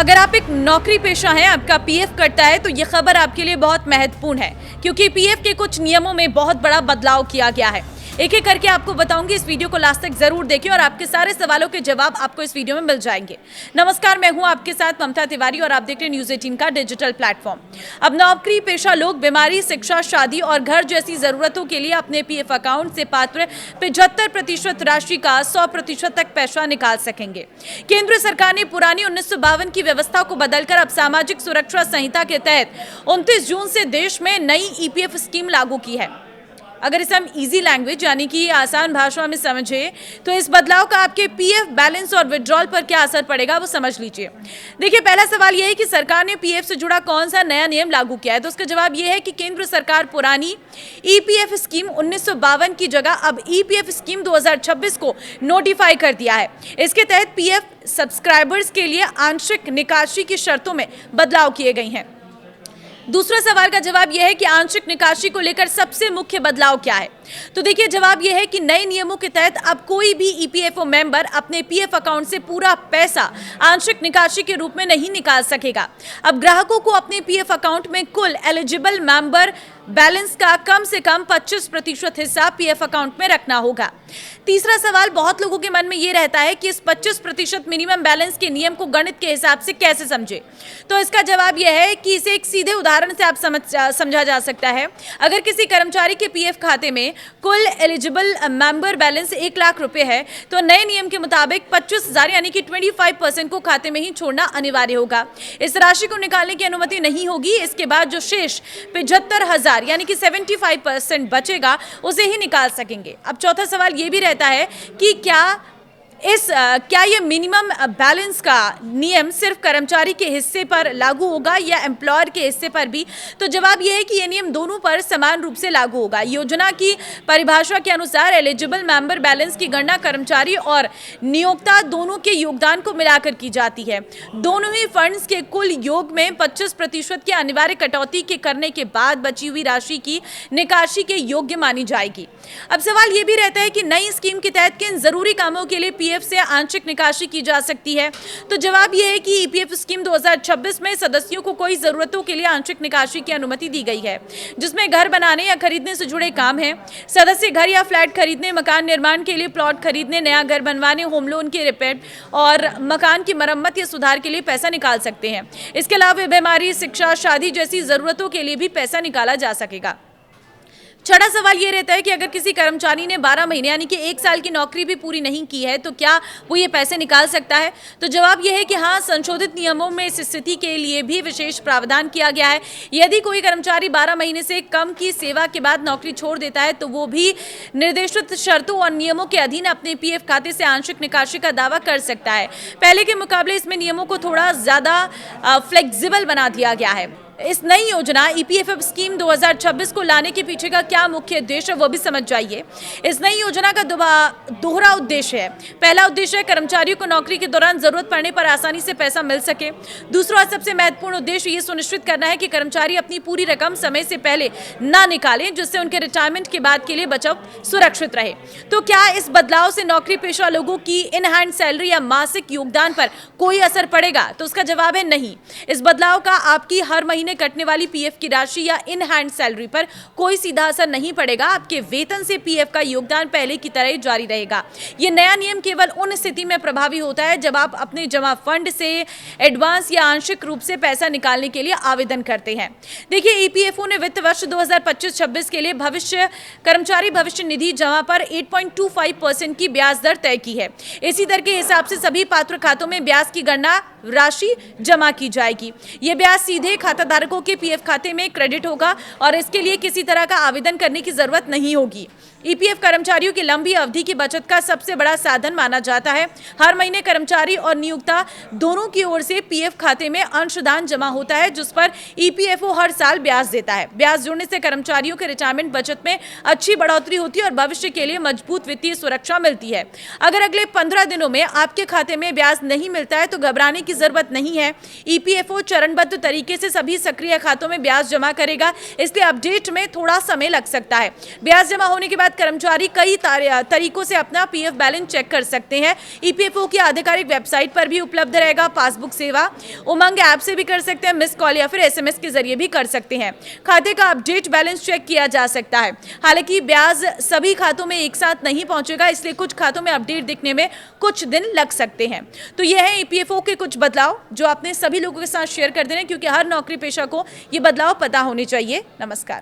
अगर आप एक नौकरी पेशा हैं, आपका पीएफ कटता है तो ये खबर आपके लिए बहुत महत्वपूर्ण है, क्योंकि पीएफ के कुछ नियमों में बहुत बड़ा बदलाव किया गया है। एक एक करके आपको बताऊंगी, इस वीडियो को लास्ट तक जरूर देखें और आपके सारे सवालों के जवाब आपको इस वीडियो में मिल जाएंगे। नमस्कार, मैं हूं आपके साथ ममता तिवारी और आप देख रहे हैं न्यूज़ 18 का डिजिटल प्लेटफॉर्म। अब नौकरी पेशा लोग बीमारी, शिक्षा, शादी और घर जैसी जरूरतों के लिए अपने पीएफ अकाउंट से पात्र 75% राशि का 100% तक पैसा निकाल सकेंगे। केंद्र सरकार ने पुरानी 1952 की व्यवस्था को बदलकर अब सामाजिक सुरक्षा संहिता के तहत 29 जून से देश में नई ईपीएफ स्कीम लागू की है। अगर इसे हम इजी लैंग्वेज यानी कि आसान भाषा में समझे तो इस बदलाव का आपके पीएफ बैलेंस और विड्रॉल पर क्या असर पड़ेगा वो समझ लीजिए। देखिए, पहला सवाल यह है कि सरकार ने पीएफ से जुड़ा कौन सा नया नियम लागू किया है, तो उसका जवाब यह है कि केंद्र सरकार पुरानी ईपीएफ स्कीम 1952 की जगह अब ईपीएफ स्कीम 2026 को नोटिफाई कर दिया है। इसके तहत पीएफ सब्सक्राइबर्स के लिए आंशिक निकासी की शर्तों में बदलाव किए गए हैं। दूसरा सवाल का जवाब यह है कि आंशिक निकासी को लेकर सबसे मुख्य बदलाव क्या है, तो देखिए जवाब यह है कि नए नियमों के तहत अब कोई भी ईपीएफओ मेंबर अपने पीएफ अकाउंट से पूरा पैसा आंशिक निकासी के रूप में नहीं निकाल सकेगा। अब ग्राहकों को अपने पीएफ अकाउंट में कुल एलिजिबल मेंबर बैलेंस का कम से कम 25% हिस्सा पीएफ अकाउंट में रखना होगा। तीसरा सवाल बहुत लोगों के मन में ये रहता है कि इस 25% मिनिमम बैलेंस के नियम को गणित के हिसाब से कैसे समझे, तो इसका जवाब यह है कि इसे एक सीधे उदाहरण से आप समझा जा सकता है। अगर किसी कर्मचारी के पीएफ खाते में कुल एलिजिबल मेंबर बैलेंस 1 लाख रुपए है, तो नए नियम के मुताबिक 25,000 यानी कि 25% को खाते में ही छोड़ना अनिवार्य होगा। इस राशि को निकालने की अनुमति नहीं होगी। इसके बाद जो शेष 75,000 यानी कि 75% बचेगा उसे ही निकाल सकेंगे। अब चौथा सवाल ये भी रहता है कि क्या ये मिनिमम बैलेंस का नियम सिर्फ कर्मचारी के हिस्से पर लागू होगा या एम्प्लॉयर के हिस्से पर भी, तो जवाब ये है कि ये नियम दोनों पर समान रूप से लागू होगा। योजना की परिभाषा के अनुसार एलिजिबल मेंबर बैलेंस की गणना कर्मचारी और नियोक्ता दोनों के योगदान को मिलाकर की जाती है। दोनों ही फंड्स के कुल योग में 25% की अनिवार्य कटौती के करने के बाद बची हुई राशि की निकासी के योग्य मानी जाएगी। अब सवाल ये भी रहता है कि नई स्कीम के तहत किन जरूरी कामों के लिए पीएफ से आंशिक निकासी की जा सकती है, तो जवाब यह है कि ईपीएफ स्कीम 2026 में सदस्यों को कोई जरूरतों के लिए आंशिक निकासी की अनुमति दी गई है, जिसमें घर बनाने या खरीदने से जुड़े काम हैं। सदस्य घर या फ्लैट खरीदने, मकान निर्माण के लिए प्लॉट खरीदने, नया घर बनवाने, होम लोन के रिपेयर और मकान की मरम्मत या सुधार के लिए पैसा निकाल सकते हैं। इसके अलावा बीमारी, शिक्षा, शादी जैसी जरूरतों के लिए भी पैसा निकाला जा सकेगा। छठा सवाल ये रहता है कि अगर किसी कर्मचारी ने 12 महीने यानी कि 1 साल की नौकरी भी पूरी नहीं की है, तो क्या वो ये पैसे निकाल सकता है, तो जवाब ये है कि हाँ, संशोधित नियमों में इस स्थिति के लिए भी विशेष प्रावधान किया गया है। यदि कोई कर्मचारी 12 महीने से कम की सेवा के बाद नौकरी छोड़ देता है, तो वो भी निर्देशित शर्तों और नियमों के अधीन अपने पीएफ खाते से आंशिक निकासी का दावा कर सकता है। पहले के मुकाबले इसमें नियमों को थोड़ा ज्यादा फ्लेक्सिबल बना दिया गया है। इस नई योजना ईपीएफ स्कीम 2026 को लाने के पीछे का क्या मुख्य उद्देश्य है वो भी समझ जाइए। इस नई योजना का दोहरा उद्देश्य है। पहला उद्देश्य है कर्मचारियों को नौकरी के दौरान जरूरत पड़ने पर आसानी से पैसा मिल सके। दूसरा और सबसे महत्वपूर्ण उद्देश्य ये सुनिश्चित करना है कि कर्मचारी अपनी पूरी रकम समय से पहले ना निकालें, जिससे उनके रिटायरमेंट के बाद के लिए बचत सुरक्षित रहे। तो क्या इस बदलाव से नौकरी पेशा लोगों की इन हैंड सैलरी या मासिक योगदान पर कोई असर पड़ेगा, तो उसका जवाब है नहीं। इस बदलाव का आपकी हर महीने कटने वाली पीएफ की राशि या इन हैंड सैलरी पर कोई सीधा असर नहीं पड़ेगा। आपके वेतन से पीएफ का योगदान पहले की तरह जारी रहेगा। यह नया नियम केवल उन स्थिति में प्रभावी होता है जब आप अपने जमा फंड से एडवांस या आंशिक रूप से पैसा निकालने के लिए आवेदन करते हैं। देखिए, ईपीएफओ ने वित्त वर्ष 2025-26 के लिए कर्मचारी भविष्य निधि जमा पर 8.25% की ब्याज दर तय की है। इसी दर के हिसाब से सभी पात्र खातों में ब्याज की गणना राशि जमा की जाएगी। यह ब्याज सीधे खाताधारकों के पीएफ खाते में क्रेडिट होगा और इसके लिए किसी तरह का आवेदन करने की जरूरत नहीं होगी। ईपीएफ कर्मचारियों की लंबी अवधि की बचत का सबसे बड़ा साधन माना जाता है। हर महीने कर्मचारी और नियोक्ता दोनों की ओर से पीएफ खाते में अंशदान जमा होता है, जिस पर ईपीएफओ हर साल ब्याज देता है। ब्याज जुड़ने से कर्मचारियों के रिटायरमेंट बचत में अच्छी बढ़ोतरी होती है और भविष्य के लिए मजबूत वित्तीय सुरक्षा मिलती है। अगर अगले 15 दिनों में आपके खाते में ब्याज नहीं मिलता है, तो घबराने की की जरूरत नहीं है। ईपीएफओ चरणबद्ध तरीके से सभी सक्रिय खातों में ब्याज जमा करेगा, इसलिए अपडेट में थोड़ा समय लग सकता है। ब्याज जमा होने के बाद कर्मचारी कई तरीकों से अपना पीएफ बैलेंस चेक कर सकते हैं। ईपीएफओ की आधिकारिक वेबसाइट पर भी उपलब्ध रहेगा पासबुक सेवा। उमंग ऐप से भी कर सकते हैं, मिस कॉल या फिर एसएमएस के जरिए भी कर सकते हैं। खाते का अपडेट बैलेंस चेक किया जा सकता है। हालांकि ब्याज सभी खातों में एक साथ नहीं पहुंचेगा, इसलिए कुछ खातों में अपडेट दिखने में कुछ दिन लग सकते हैं। तो यह है ईपीएफओ के कुछ बदलाव जो आपने सभी लोगों के साथ शेयर कर देना, क्योंकि हर नौकरी पेशा को ये बदलाव पता होने चाहिए। नमस्कार।